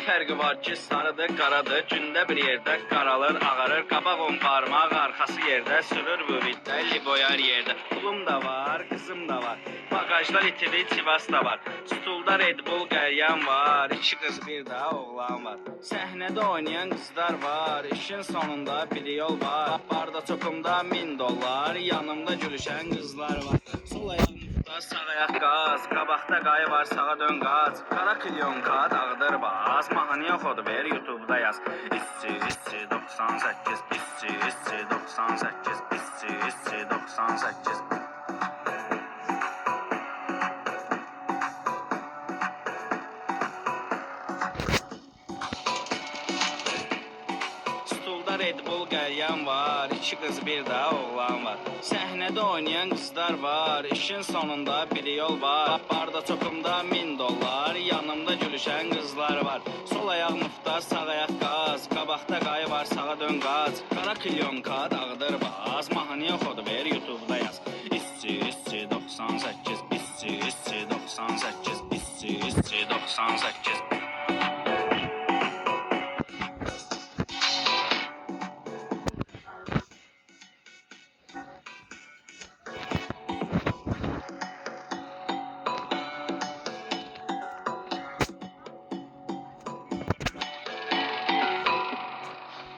fərqi var ki, sarıdır, qaradır, gündə bir yerdə qaralır, ağarır, qabaq on parmaq, arxası yerdə, sürür bu bitdə, liboyar yerdə. Pulum da var, qızım da var, bagajda litili Sivas da var, stulda Red Bull qəlyan var, 2 qız bir də oğlan var. Səhnədə oynayan qızlar var, işin sonunda bir yol var, barda çoxumda 1000 dollar, yanımda gülüşən qızlar var. Sol ayağım sağ ayaq qaz, qabaqda qayı var, sağa dön qaz. Qara kilyonka dağıdır baz, mahnıya xodu ver, YouTube'da yaz. İssi 98, issi 98, issi 98. Stulda Red Bull qəlyan var, 2 qız bir də oğlan var. Səhnədə oynayan qızlar var, işin sonunda bir yol var. Barda çoxumda 1000 dollar, yanımda gülüşən qızlar var. Sol ayaq mufta, sağ ayaq qaz, qabaqda qayı var, sağa dön qaz. Qara kilyonka dağıdır baz, mahnıya xodu ver, YouTube'da yaz. İssi 98, issi 98, issi 98.